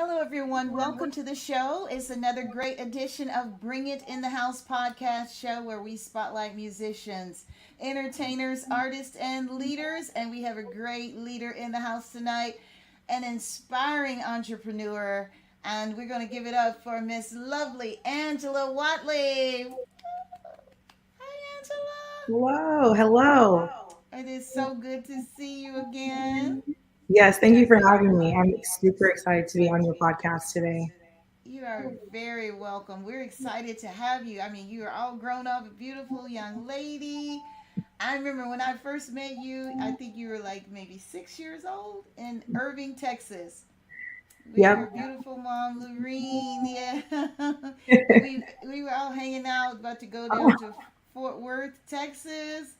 Hello, everyone. Welcome to the show. It's another great edition of Bring It in the House podcast show where we spotlight musicians, entertainers, artists, and leaders. And we have a great leader in the house tonight, an inspiring entrepreneur. And we're going to give it up for Miss Lovely Angela Watley. Hi, Angela. Hello, hello. It is so good to see you again. Yes, thank you for having me. I'm super excited to be on your podcast today. You are very welcome. We're excited to have you. I mean, you are all grown up, a beautiful young lady. I remember when I first met you, I think you were like maybe 6 years old in Irving, Texas, with your Yep. beautiful mom, Lorene. Yeah. And we were all hanging out, about to go down to Fort Worth, Texas,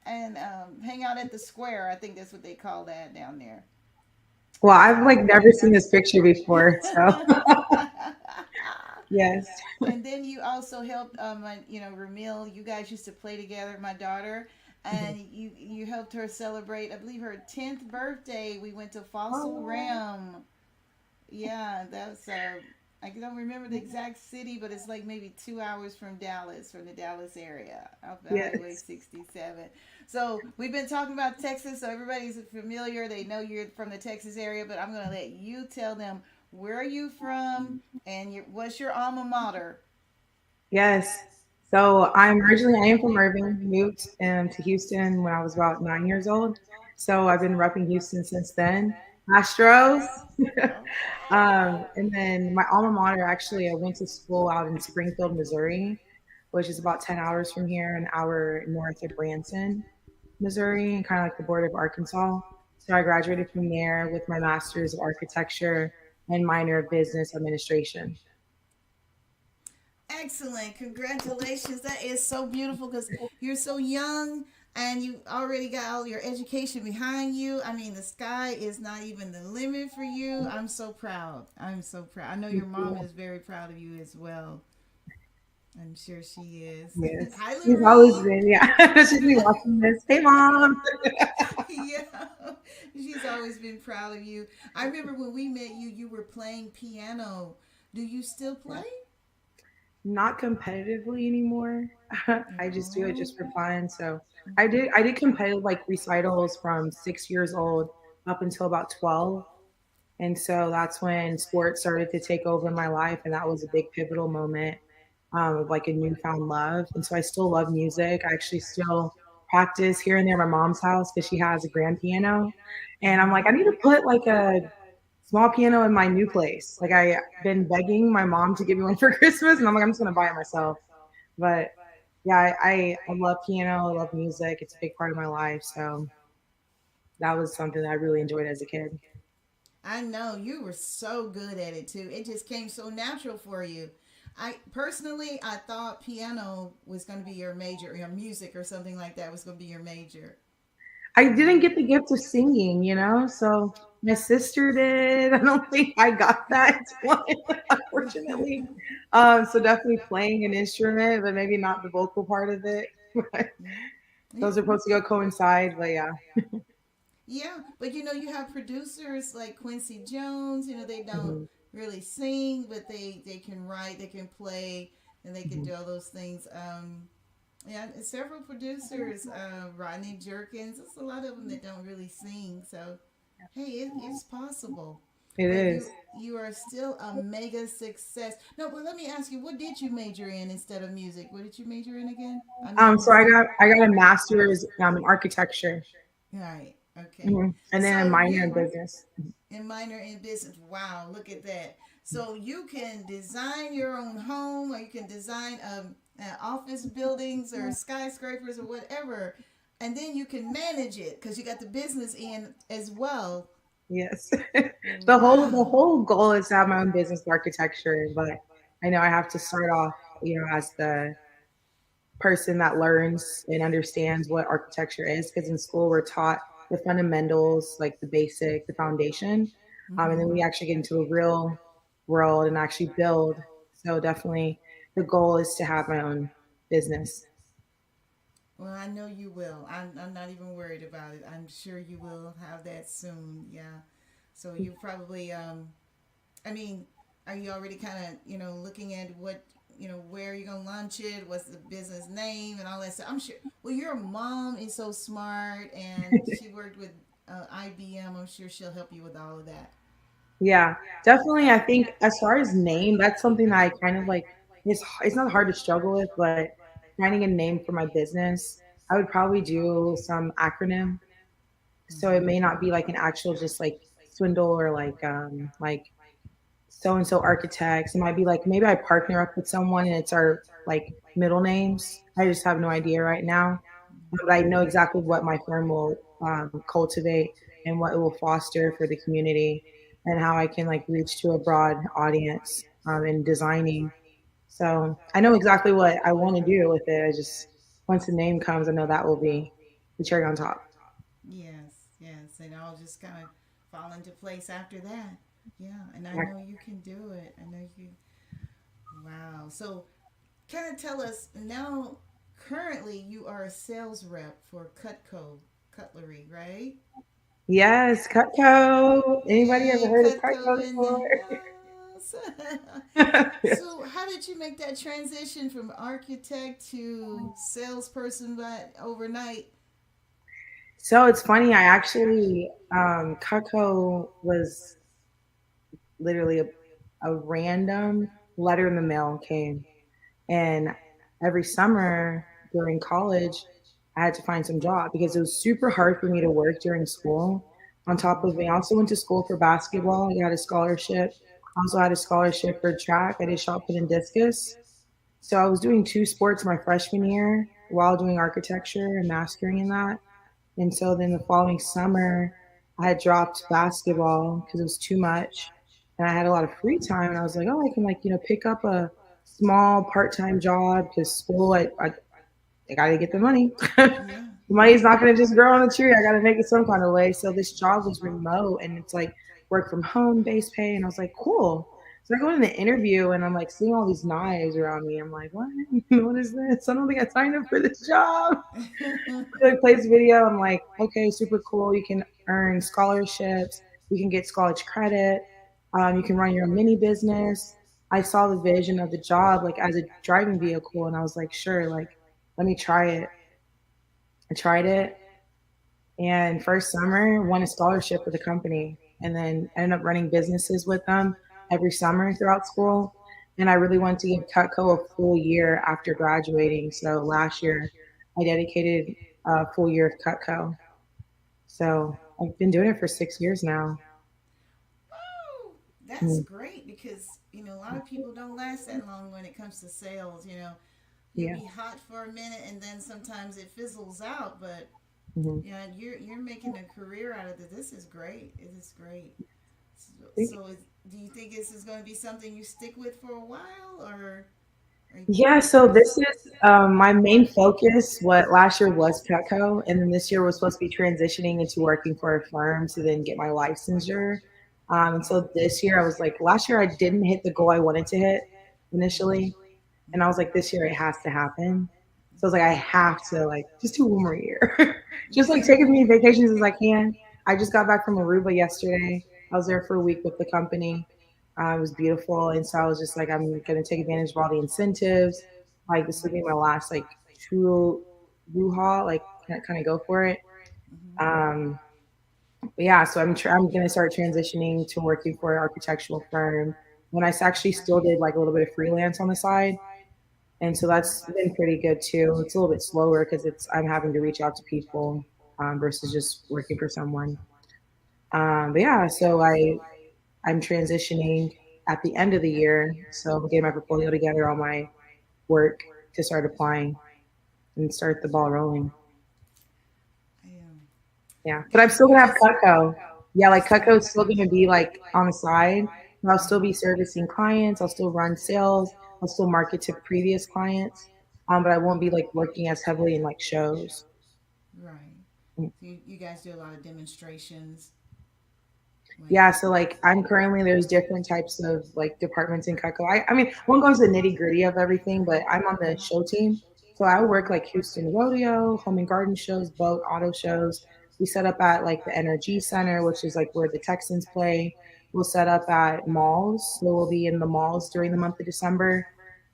and hang out at the square. I think that's what they call that down there. Well, I've like never seen this picture before, so yes. And then you also helped, Ramil. You guys used to play together, my daughter, and you helped her celebrate, I believe, her 10th birthday. We went to Fossil Oh, Rim. Yeah, that's. I don't remember the exact city, but it's like maybe 2 hours from Dallas, from the Dallas area, off of Highway yes. 67. So we've been talking about Texas, so everybody's familiar. They know you're from the Texas area, but I'm going to let you tell them where are you from and what's your alma mater. Yes. So I am from Irving, moved to Houston when I was about 9 years old. So I've been repping Houston since then. Astros. And then my alma mater, actually, I went to school out in Springfield, Missouri, which is about 10 hours from here, an hour north of Branson, Missouri, and kind of like the border of Arkansas. So I graduated from there with my master's of architecture and minor of business administration. Excellent. Congratulations. That is so beautiful because you're so young and you already got all your education behind you. I mean, the sky is not even the limit for you. I'm so proud. I'm so proud. I know your mom is very proud of you as well. I'm sure she is. Yes. Hi, She's always Lorene. been, yeah. She's been watching this. Hey, mom. Yeah, she's always been proud of you. I remember when we met you, you were playing piano. Do you still play? Not competitively anymore. I just do it Oh. just for fun. So I did competitive like recitals from 6 years old up until about 12. And so that's when sports started to take over my life. And that was a big pivotal moment of like a newfound love. And so I still love music. I actually still practice here and there at my mom's house because she has a grand piano. And I'm like, I need to put like a small piano in my new place. Like I've been begging my mom to give me one for Christmas, and I'm like, I'm just gonna buy it myself. But yeah, I love piano. I love music. It's a big part of my life. So that was something that I really enjoyed as a kid. I know you were so good at it too. It just came so natural for you. I personally, I thought piano was going to be your major, your music or something like that was going to be your major. I didn't get the gift of singing. So my sister did. I don't think I got that one, unfortunately. So definitely playing an instrument, but maybe not the vocal part of it. Yeah. Those are supposed to go coincide, but yeah. Yeah, but you have producers like Quincy Jones. They don't Mhm, really sing, but they can write, they can play, and they can mhm. do all those things. Yeah, several producers, Rodney Jerkins. There's a lot of them that don't really sing. So, hey, it's possible. It But is. you are still a mega success. No, but let me ask you, what did you major in instead of music? What did you major in again? I know you So was I got a master's in architecture, right. Okay. and then a So minor in you business. and minor in business. Wow, look at that. So you can design your own home, or you can design office buildings or skyscrapers or whatever, and then you can manage it because you got the business in as well. Yes, the Wow. whole goal is to have my own business in architecture, but I know I have to start off, as the person that learns and understands what architecture is, because in school we're taught the fundamentals, like the basic, the foundation, and then we Hmm. actually get into a real world and actually build. So definitely, the goal is to have my own business. Well, I know you will. I'm not even worried about it. I'm sure you will have that soon. Yeah. So you probably I mean, are you already kind of, looking at what, where you're going to launch it? What's the business name and all that stuff? I'm sure. Well, your mom is so smart and she worked with IBM. I'm sure she'll help you with all of that. Yeah, definitely. I think as far as name, that's something that I kind of like. It's not hard to struggle with, but finding a name for my business, I would probably do some acronym. So it may not be like an actual just like swindle or like so and so architects. It might be like maybe I partner up with someone and it's our like middle names. I just have no idea right now, but I know exactly what my firm will cultivate and what it will foster for the community and how I can like reach to a broad audience in designing. So I know exactly what I want to do with it. I just once the name comes, I know that will be the cherry on top. Yes, yes, and I'll just kind of fall into place after that. Yeah, and I know you can do it. I know you. Wow. So, kind of tell us now. Currently, you are a sales rep for Cutco Cutlery, right? Yes, Cutco. Anybody ever Yay, heard of Cutco Cutco in the before? house. Yes. So, how did you make that transition from architect to salesperson, but overnight? So it's funny. I actually Cutco was literally a random letter in the mail came, and every summer during college, I had to find some job because it was super hard for me to work during school. On top of it, I also went to school for basketball. I got a scholarship. I also had a scholarship for track. I did shot put and discus. So I was doing two sports my freshman year while doing architecture and mastering in that. And so then the following summer, I had dropped basketball because it was too much. And I had a lot of free time. And I was like, oh, I can like, pick up a small part-time job because school, I got to get the money. The Yeah. money's not going to just grow on the tree. I got to make it some kind of way. So this job was remote and it's like work from home, base pay. And I was like, cool. So I go in the interview and I'm like seeing all these knives around me. I'm like, what? What is this? I don't think I signed up for this job. Like plays video. I'm like, okay, super cool. You can earn scholarships. You can get scholarship credit. You can run your own mini business. I saw the vision of the job like as a driving vehicle, and I was like, sure, like let me try it. I tried it, and first summer won a scholarship with the company, and then ended up running businesses with them every summer throughout school. And I really wanted to give Cutco a full year after graduating. So last year, I dedicated a full year of Cutco. So I've been doing it for 6 years now. Oh, that's Mm. great because a lot of people don't last that long when it comes to sales. You'll Yeah. be hot for a minute and then sometimes it fizzles out. But Hmm. yeah, you're making a career out of it. This is great. It is great. So do you think this is going to be something you stick with for a while, or you Yeah, so this is my main focus. What last year was Cutco, and then this year was supposed to be transitioning into working for a firm to then get my licensure. And so this year, I was like, last year I didn't hit the goal I wanted to hit initially, and I was like, this year it has to happen. So I was like, I have to like just do one more year, just like take as many vacations as I can. I just got back from Aruba yesterday. I was there for a week with the company. It was beautiful, and so I was just like, I'm gonna take advantage of all the incentives. Like this will be my last like true Wuha, like kind of go for it. Um, but yeah, so I'm gonna start transitioning to working for an architectural firm. When I actually still did like a little bit of freelance on the side, and so that's been pretty good too. It's a little bit slower because it's I'm having to reach out to people versus just working for someone. But yeah, so I'm transitioning at the end of the year, so I'm getting my portfolio together, all my work to start applying and start the ball rolling. um, Yeah, but I'm God, still you gonna have just Cutco. Yeah, you like still Cutco is still gonna be like on the side. I'll still be Mhm. servicing clients. I'll still run sales. I'll still market to previous clients. But I won't be like working as heavily in like shows. Right. Mm. So you guys do a lot of demonstrations when Yeah, so like I'm currently there's different types of like departments in Cutco. I mean, won't go into the nitty gritty of everything, but I'm on the show team. So I work like Houston Rodeo, home and garden shows, boat, auto shows. We set up at like the NRG Center, which is like where the Texans play. We'll set up at malls. So we'll be in the malls during the month of December.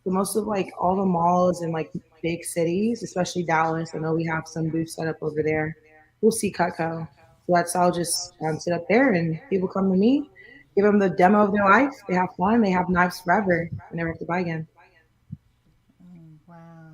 So most of like all the malls in like big cities, especially Dallas, I know we have some booths set up over there. We'll see Cutco. So that's I'll just sit up there and people come to me, give them the demo of their life. They have fun. They have knives forever and never have to buy again. Oh, wow.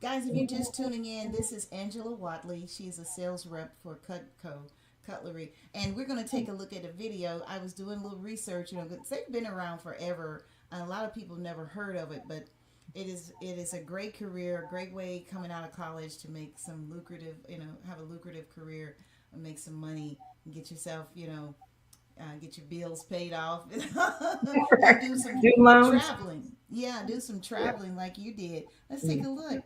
Guys, if you're just tuning in, this is Angela Watley. She's a sales rep for Cutco Cutlery. And we're going to take a look at a video. I was doing a little research, 'cause they've been around forever. And a lot of people never heard of it, but it is a great career, a great way coming out of college to make some lucrative, have a lucrative career and make some money and get yourself, get your bills paid off and do some Student loans. traveling. Yeah, do some Yeah. traveling like you did. Let's take Mm. a look.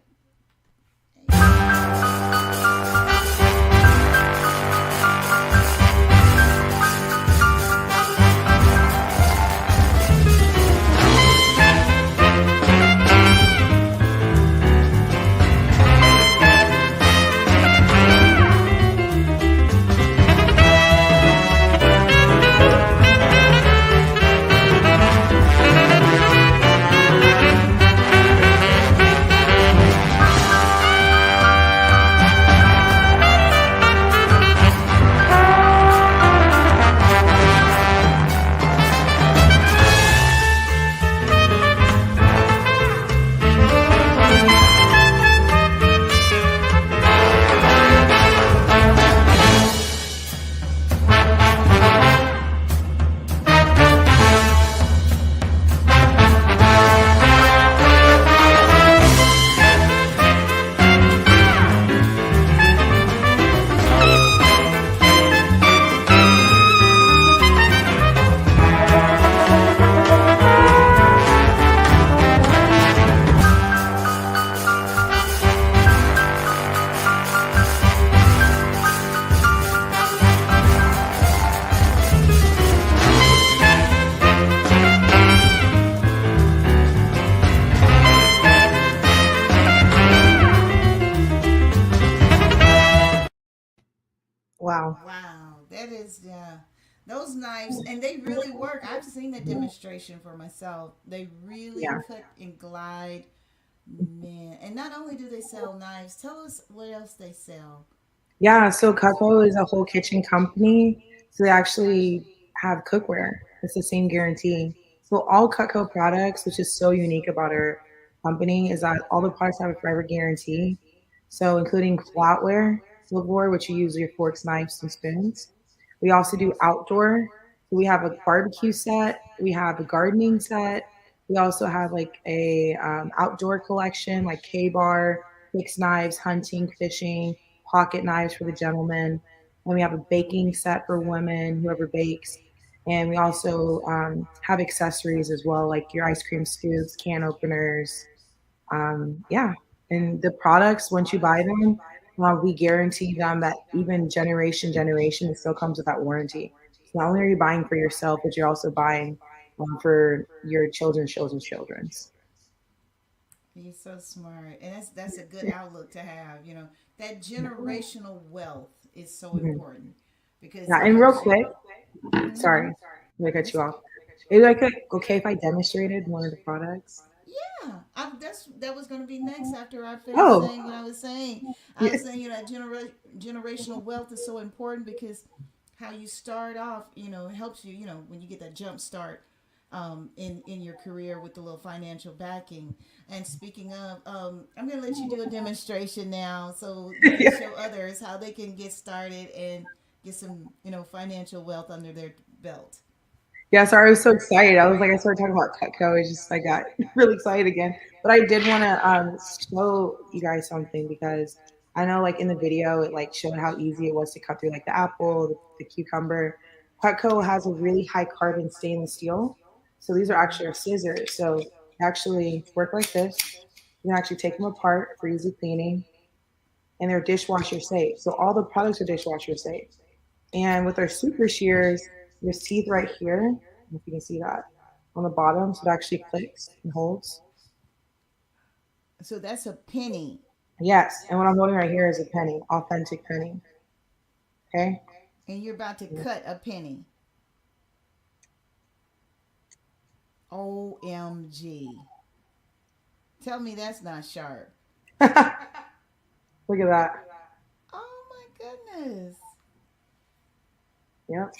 Wow. Wow, that is those knives, and they really work. I've seen the demonstration for myself. They really Yeah. cut and glide, man. And not only do they sell knives, tell us what else they sell. Yeah, so Cutco is a whole kitchen company. So they actually have cookware. It's the same guarantee. So all Cutco products, which is so unique about our company, is that all the products have a forever guarantee. So including flatware, silverware, which you use your forks, knives, and spoons. We also do outdoor. So we have a barbecue set. We have a gardening set. We also have like a outdoor collection, like K-bar, fixed knives, hunting, fishing, pocket knives for the gentlemen. And we have a baking set for women, whoever bakes. And we also have accessories as well, like your ice cream scoops, can openers. Yeah. And the products, once you buy them, we guarantee them that even generation, it still comes with that warranty. So not only are you buying for yourself, but you're also buying for your children's children's. You're so smart, and that's a good outlook to have. That generational wealth is so Mhm. important because Yeah, it and real helps you. quick, Hmm. sorry, let me cut you off. Is it like okay if I demonstrated one of the products? Yeah, that was going to be next after I finished Oh, saying what I was saying. I yeah, was saying, that generational wealth is so important because how you start off, it helps you, when you get that jump start in your career with the little financial backing. And speaking of, I'm going to let you do a demonstration now so you can yeah. show others how they can get started and get some, financial wealth under their belt. Yeah, sorry, I was so excited. I was like, I started talking about Cutco. It's just I got really excited again. But I did want to show you guys something because I know like in the video it like showed how easy it was to cut through like the apple, the cucumber. Cutco has a really high carbon stainless steel. So these are Hmm. actually our scissors. So actually work like this. You can actually take them apart for easy cleaning and they're dishwasher safe. So all the products are dishwasher safe. And with our super shears, there's teeth right here. I don't know if you can see that on the bottom. So it actually clicks and holds. So that's a penny. Yes. And what I'm holding right here is a penny, authentic penny. Okay. And you're about to cut a penny. OMG. Tell me that's not sharp. Look at that. Oh my goodness. Yep.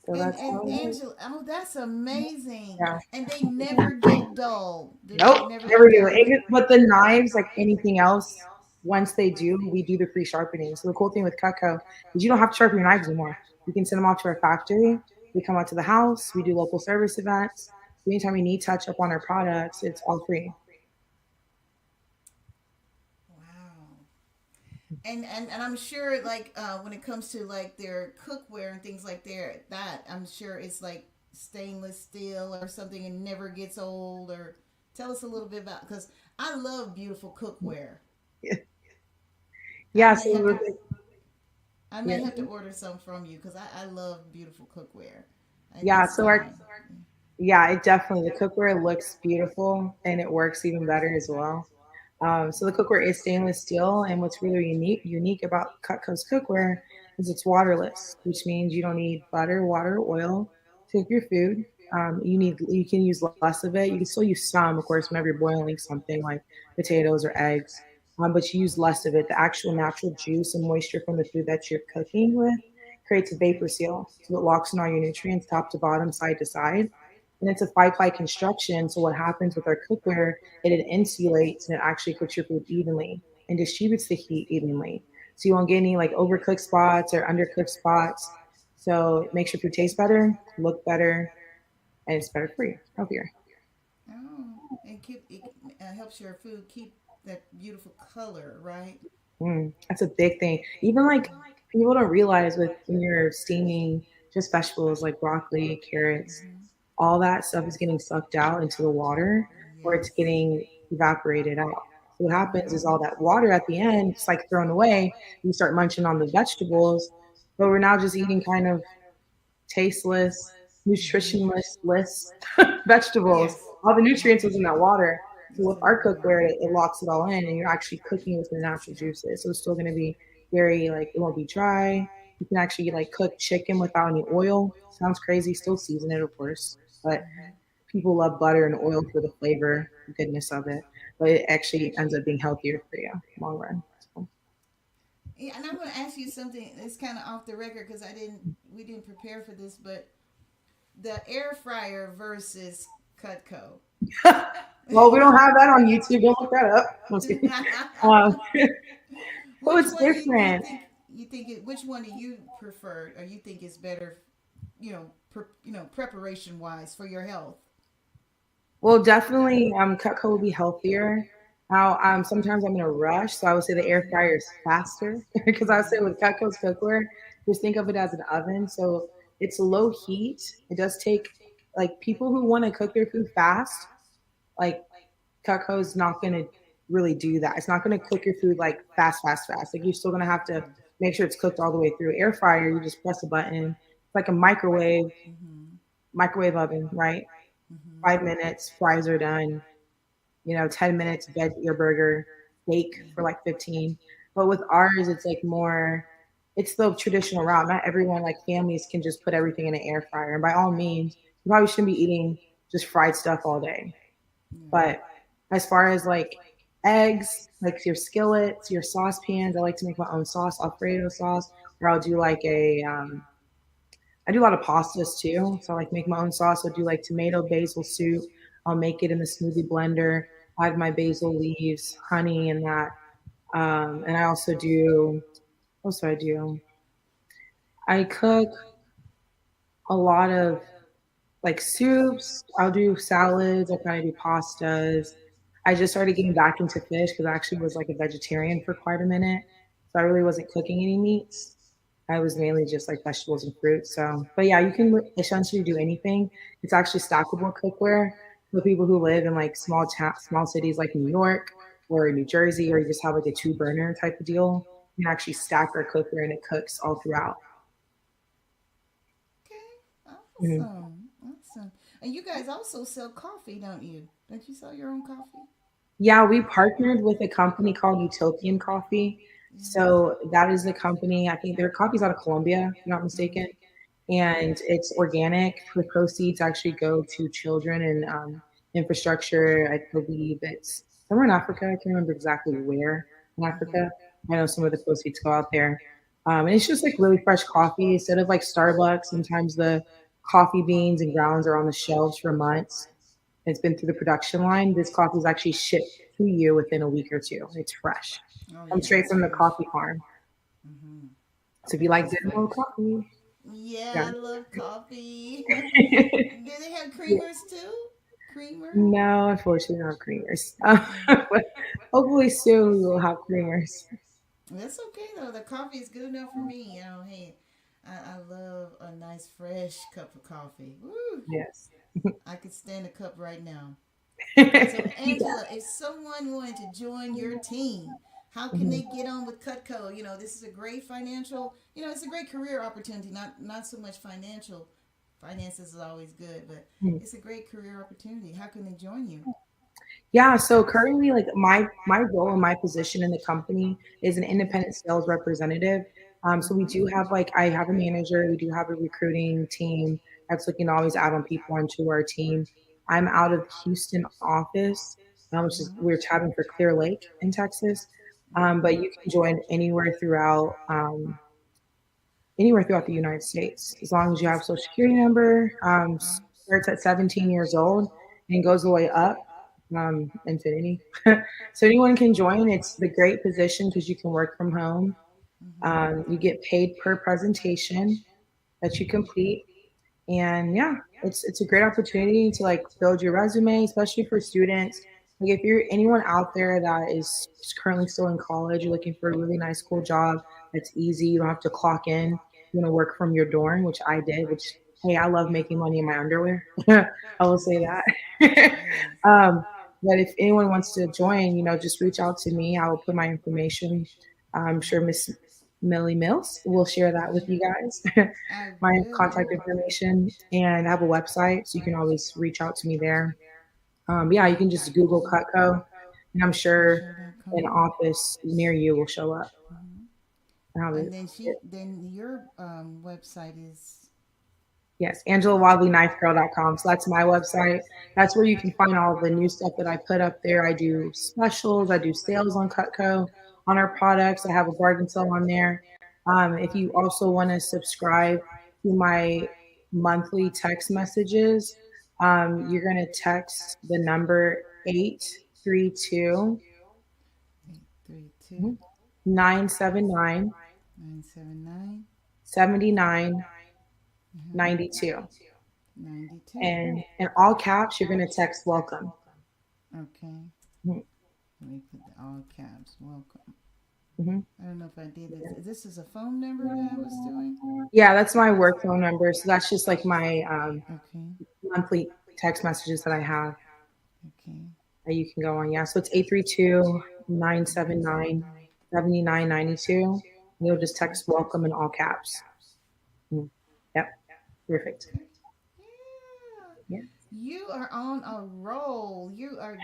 So And that's and how it is. Angela, oh, that's amazing. Yeah. And they never get dull. They Nope. never Never get do. dull. But the knives, like anything else, once they do, we do the free sharpening. So the cool thing with Cutco is you don't have to sharpen your knives anymore. You can send them off to our factory. We come out to the house. We do local service events. Anytime you need touch up on our products, it's all free. Wow. And I'm sure like when it comes to like their cookware and things like that, I'm sure it's like stainless steel or something and never gets old. Or tell us a little bit about, because I love beautiful cookware. I Yeah. may So have to I yeah, may have to order some from you because I love beautiful cookware. yeah. It's So our stunning. yeah, it definitely the cookware looks beautiful and it works even better as well. So the cookware is stainless steel, and what's really unique about Cutco's cookware is it's waterless, which means you don't need butter, water, or oil to cook your food. You can use less of it. You can still use some, of course, whenever you're boiling something like potatoes or eggs, but you use less of it. The actual natural juice and moisture from the food that you're cooking with creates a vapor seal, so it locks in all your nutrients, top to bottom, side to side. And it's a five-ply construction. So what happens with our cookware, it insulates and it actually cooks your food evenly and distributes the heat evenly. So you won't get any like overcooked spots or undercooked spots. So it makes your food taste better, look better, and it's better for you, healthier. Oh, and it helps your food keep that beautiful color, right? That's a big thing. Even like people don't realize with when you're steaming just vegetables like broccoli, carrots, all that stuff is getting sucked out into the water or it's Yes. getting evaporated out. So what happens is Mhm. all that water at the end, it's like thrown away. You start munching on the vegetables, but we're now just eating kind of tasteless, nutritionless less vegetables. Yes. All the nutrients was in that water. So with our cookware, it locks it all in, and you're actually cooking with the natural juices. So it's still going to be very like it won't be dry. You can actually like cook chicken without any oil. Sounds crazy. Still season it, of course, but people love butter and oil for the flavor, goodness of it. But it actually ends up being healthier for you long run. So, Yeah, and I'm going to ask you something that's kind of off the record because we didn't prepare for this, but the air fryer versus Cutco. well, we don't have that on YouTube. Don't look that up. No, I'm just kidding. Um, so Which it's one different. you think which one do you prefer or you think is better, preparation wise for your health? Well, definitely, Cutco will be healthier. Now, sometimes I'm in a rush, so I would say the air fryer is faster because I would say with Cutco's cookware, just think of it as an oven. So it's low heat. It does take like people who want to cook their food fast, like Cutco's not going to really do that. It's not going to cook your food like fast, fast, fast. Like you're still going to have to make sure it's cooked all the way through. Air fryer, you just press a button. It's like a microwave oven, right? 5 minutes, fries are done. 10 minutes, veg your burger, bake for like 15. But with ours, it's like more, it's the traditional route. Not everyone, like families, can just put everything in an air fryer. And by all means, you probably shouldn't be eating just fried stuff all day. But as far as like eggs, like your skillets, your saucepans, I like to make my own sauce, Alfredo sauce, or I'll do like I do a lot of pastas too. So I like make my own sauce. I'll do like tomato basil soup. I'll make it in the smoothie blender. I add my basil leaves, honey, and that. And I also do. What else do I do? I cook a lot of like soups. I'll do salads. I kind of do pastas. I just started getting back into fish because I actually was like a vegetarian for quite a minute. So I really wasn't cooking any meats. I was mainly just like vegetables and fruits. So, but yeah, you can essentially do anything. It's actually stackable cookware for people who live in like small cities like New York or New Jersey, or you just have like a two burner type of deal. You can actually stack our cookware and it cooks all throughout. Okay, Mhm. awesome, awesome. And you guys also sell coffee, don't you? Don't you sell your own coffee? Yeah, we partnered with a company called Utopian Coffee. So that is the company. I think their coffee's out of Colombia, if I'm not mistaken, Mhm. and it's organic. The proceeds actually go to children and infrastructure. I believe it's somewhere in Africa. I can't remember exactly where in Mhm. Africa. I know some of the proceeds go out there. And it's just like really fresh coffee instead of like Starbucks. Sometimes the coffee beans and grounds are on the shelves for months. It's been through the production line. This coffee is actually shipped to you within a week or two. It's fresh. Oh Comes yeah, straight it's from the fresh. coffee farm. Mhm. So if you It like is good old fresh. coffee, Yeah, yeah. I love coffee. Do they have Yeah. creamers too? Creamer? No, unfortunately, not creamers. Mm. But hopefully soon we will have creamers. That's okay though. The coffee is good enough for me. You know, hey, I love a nice fresh cup of coffee. Woo! Yes. I could stand a cup right now. So, Yeah. Angela, if someone wanted to join your team, how can Mhm. they get on with Cutco? You know, this is a great financial, it's a great career opportunity. Not so much financial. Finances is always good, but Mhm. it's a great career opportunity. How can they join you? Yeah, so currently, like my role and my position in the company is an independent sales representative. So we do have like I have a manager, we do have a recruiting team that's looking to always add on people onto our team. I'm out of Houston office, which is we're tabbing for Clear Lake in Texas. But you can join anywhere throughout the United States as long as you have a social security number. Starts at 17 years old and goes the way up, infinity. So anyone can join. It's the great position because you can work from home. You get paid per presentation that you complete, and yeah, it's a great opportunity to like build your resume, especially for students. Like if you're anyone out there that is currently still in college, you're looking for a really nice, cool job that's easy. You don't have to clock in. You want to work from your dorm, which I did. Which hey, I love making money in my underwear. I will say Yes. that. Yes. um, but if anyone wants to join, just reach out to me. I will put my information. I'm sure Miss Millie Mills will share that with you guys. I My will. contact information, and I have a website, so you can always reach out to me there. Yeah, you can just Google Cutco, and I'm sure an Cutco.com. office near you will show up. Hmm. I have And it. then your website is. Yes, AngelaWadleyKnifeGirl.com. So that's my website. That's where you can find all the new stuff that I put up there. I do specials, I do sales on Cutco on our products. I have a bargain sale on there. If you also want to subscribe to my monthly text messages, you're going to text the number 832 832 979 979 79 uh-huh. 92. 92. And in all caps, you're going to text welcome. Okay. Mhm. Let me put the all caps. Welcome. Mhm. I don't know if I did this. This is a phone number that I was doing. Yeah, that's my work phone number. So that's just like my Okay. monthly text messages that I have Okay. that you can go on. Yeah, so it's 832-979-7992. You'll just text welcome in all caps. Mhm. Yep, perfect. Okay. Yeah. Yeah. You are on a roll. Yeah,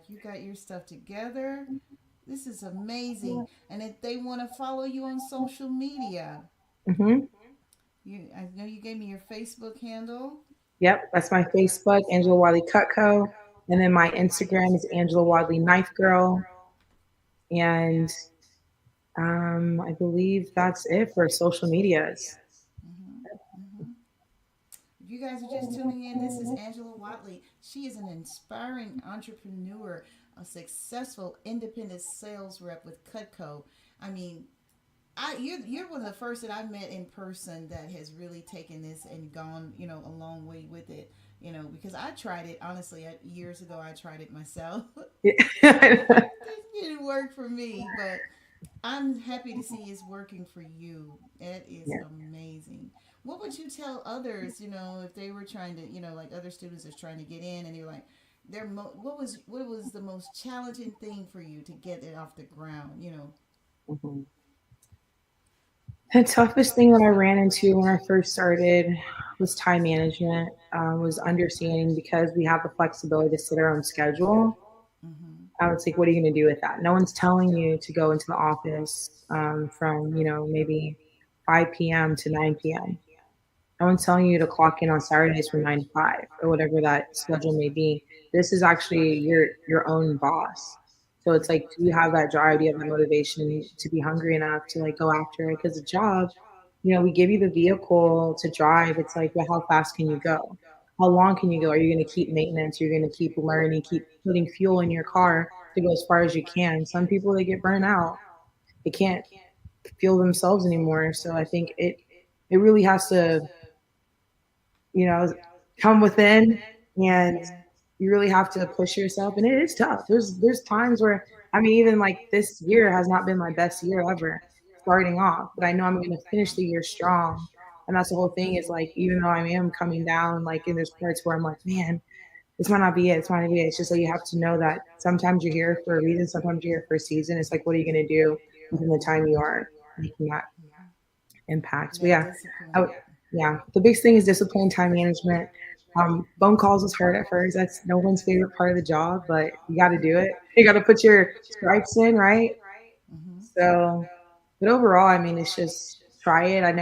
you got your stuff together. This is amazing. And if they want to follow you on social media, Hmm. I know you gave me your Facebook handle. Yep, that's my Facebook, Angela Wiley Cutco. And then my Instagram is Angela Wadley Knife Girl. And I believe that's it for social medias. Hmm. Hmm. If you guys are just tuning in, this is Angela Watley. She is an inspiring entrepreneur, a successful independent sales rep with Cutco. I mean, you're one of the first that I've met in person that has really taken this and gone, a long way with it. Because I tried it honestly years ago. I tried it myself. It didn't work for me, but I'm happy to see it's working for you. It is Yeah. amazing. What would you tell others, if they were trying to, like other students is trying to get in and you're like, what was the most challenging thing for you to get it off the ground? Mhm. The toughest thing that I ran into when I first started was time management, was understanding because we have the flexibility to set our own schedule. Mm-hmm. It's like, what are you going to do with that? No one's telling you to go into the office from, maybe 5 p.m. to 9 p.m. No one's telling you to clock in on Saturdays from 9 to 5 or whatever that schedule may be. This is actually your own boss. So it's like, do you have that drive? Do you have the motivation to be hungry enough to like go after it? Because the job, we give you the vehicle to drive. It's like, well, how fast can you go? How long can you go? Are you going to keep maintenance? You're going to keep learning, keep putting fuel in your car to go as far as you can. Some people, they get burnt out. They can't feel themselves anymore. So I think it really has to, you know, come within, and you really have to push yourself, and it is tough. There's times where, I mean, even like this year has not been my best year ever starting off, but I know I'm going to finish the year strong. And that's the whole thing, is like, even though I am coming down, like, in there's parts where I'm like, man, this might not be it. It's might not be it. It's just that you have to know that sometimes you're here for a reason. Sometimes you're here for a season. It's like, what are you going to do within the time you are making that impact? But yeah, I would, yeah. The biggest thing is discipline, time management. Phone calls is hard at first. That's no one's favorite part of the job, but you got to do it. You got to put your stripes in, right? Mm-hmm. So, but overall, I mean, it's just try it. I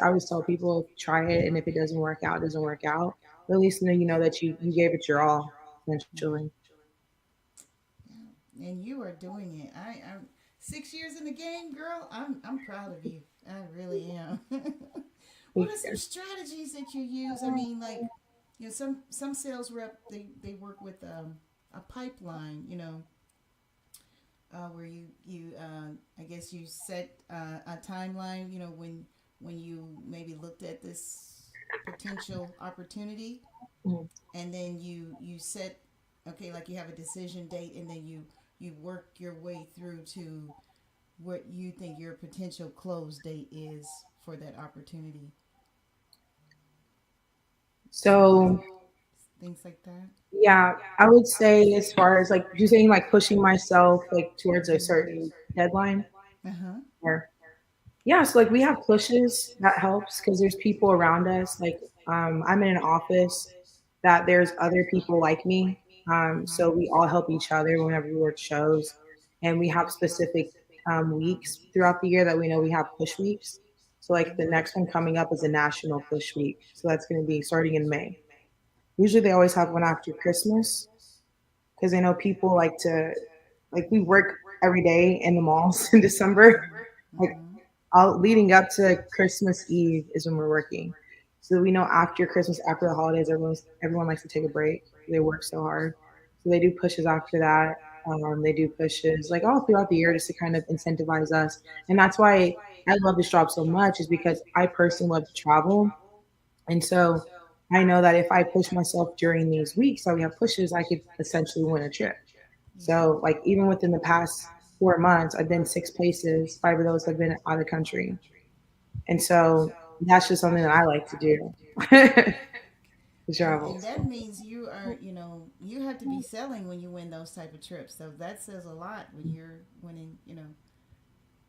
always tell people, try it, and if it doesn't work out, it doesn't work out. But at least then you know that you gave it your all, essentially. And you are doing it. I'm 6 years in the game, girl. I'm proud of you. I really am. What are some strategies that you use? I mean, like, some sales rep, they work with a pipeline. Where you I guess you set a timeline. When you maybe looked at this potential opportunity, Mhm. and then you set, okay, like you have a decision date, and then you work your way through to what you think your potential close date is for that opportunity. So Things like that. yeah, I would say, as far as like you saying, like pushing myself like towards a certain deadline, Uh huh. or yeah, so like we have pushes that helps because there's people around us. Like, I'm in an office that there's other people like me. So we all help each other whenever we work shows, and we have specific weeks throughout the year that we know we have push weeks. So like the next one coming up is a national push week. So that's going to be starting in May. Usually they always have one after Christmas because I know people like to, like, we work every day in the malls in December. Like, Mm-hmm. leading up to Christmas Eve is when we're working. So we know after Christmas, after the holidays, everyone likes to take a break. They work so hard, so they do pushes after that. They do pushes like all throughout the year just to kind of incentivize us, and that's why I love this job so much, is because I personally love to travel, and so I know that if I push myself during these weeks that we have pushes, I could essentially win a trip. So, like, even within the past 4 months, I've been 6 places. 5 of those have been out of country. And so that's just something that I like to do. To And travel. that means you are, you have to be selling when you win those type of trips. So that says a lot when you're winning,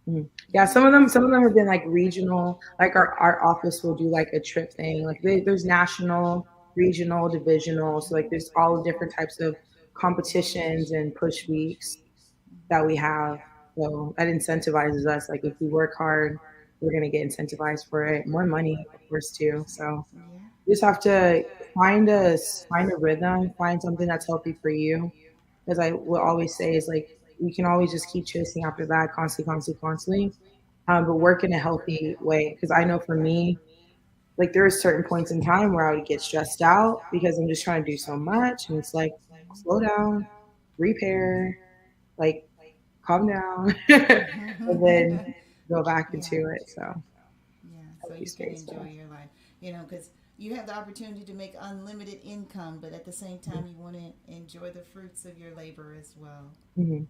Mhm. Yeah, yeah. some of them have been like regional. Like our office will do like a trip thing. Like there's national, regional, divisional. So like there's all different types of competitions and push weeks that we have. So that incentivizes us. Like if we work hard, we're gonna get incentivized for it. More money, of course, too. So Yeah. you just have to find a rhythm, find something that's healthy for you. As I will always say, is like we can always just keep chasing after that constantly, constantly, constantly, but work in a healthy way. Because I know for me, like there are certain points in time where I would get stressed out because I'm just trying to do so much, and it's like slow down, repair, like calm down, and then go back Yeah. into it. So Yeah, so healthy you can space. enjoy So. your life, because you have the opportunity to make unlimited income, but at the same time, you want to enjoy the fruits of your labor as well. Hmm. Yeah,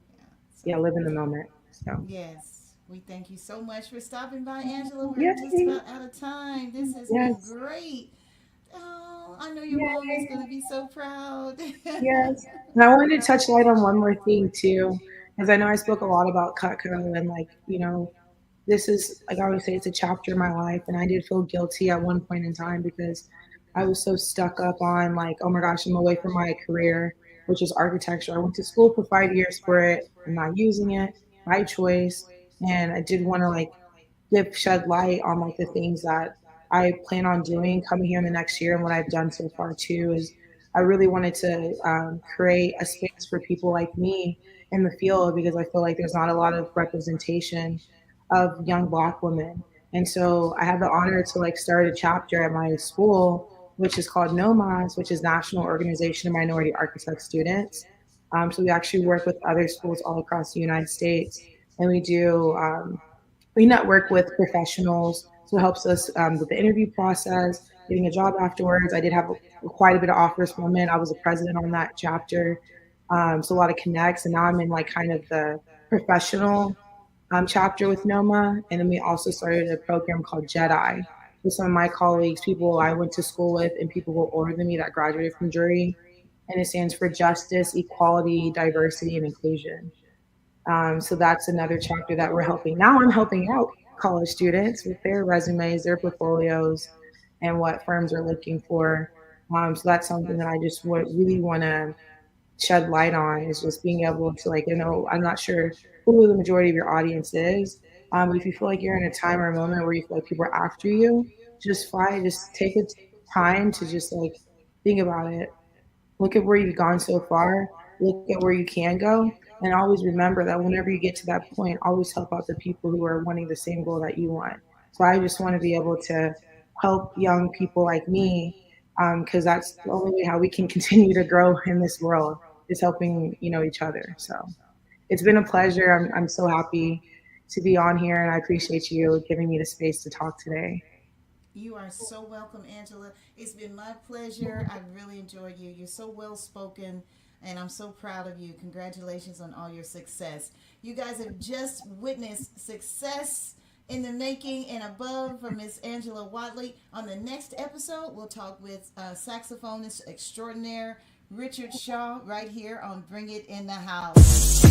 so Yeah, live in the moment. So yes, we thank you so much for stopping by, Angela. We're just yay, about out of time. This has been yes, great. Oh, I know your mom is yay. going to be so proud. Yes. And I wanted to touch light on one more thing too, because I know I spoke a lot about Cutco, and like, this is, like I always say, it's a chapter in my life. And I did feel guilty at one point in time because I was so stuck up on like, oh my gosh, I'm away from my career. which is architecture. I went to school for 5 years for it. I'm not using it by choice. And I did want to like shed light on like the things that I plan on doing coming here in the next year. And what I've done so far too is I really wanted to create a space for people like me in the field because I feel like there's not a lot of representation of young Black women. And so I had the honor to like start a chapter at my school, which is called NOMAS, which is National Organization of Minority Architect Students. So we actually work with other schools all across the United States, and we network with professionals. So it helps us with the interview process, getting a job afterwards. I did have quite a bit of offers from it. I was a president on that chapter, so a lot of connects. And now I'm in like kind of the professional chapter with NOMA. And then we also started a program called JEDI with some of my colleagues, people I went to school with, and people who are older than me that graduated from jury. And it stands for Justice, Equality, Diversity, and Inclusion. So that's another chapter that we're helping. Now I'm helping out college students with their resumes, their portfolios, and what firms are looking for. So that's something that I just really want to shed light on is just being able to like, I'm not sure who the majority of your audience is. But if you feel like you're in a time or a moment where you feel like people are after you, just take a time to just like think about it. Look at where you've gone so far. Look at where you can go. And always remember that whenever you get to that point, always help out the people who are wanting the same goal that you want. So I just want to be able to help young people like me, because that's the only way how we can continue to grow in this world is helping, each other. So it's been a pleasure. I'm so happy to be on here, and I appreciate you giving me the space to talk today. You are so welcome, Angela. It's been my pleasure. I really enjoyed you. You're so well spoken, and I'm so proud of you. Congratulations on all your success. You guys have just witnessed success in the making and above from Miss Angela Watley. On the next episode, we'll talk with saxophonist extraordinaire Richard Shaw right here on Bring It in the House.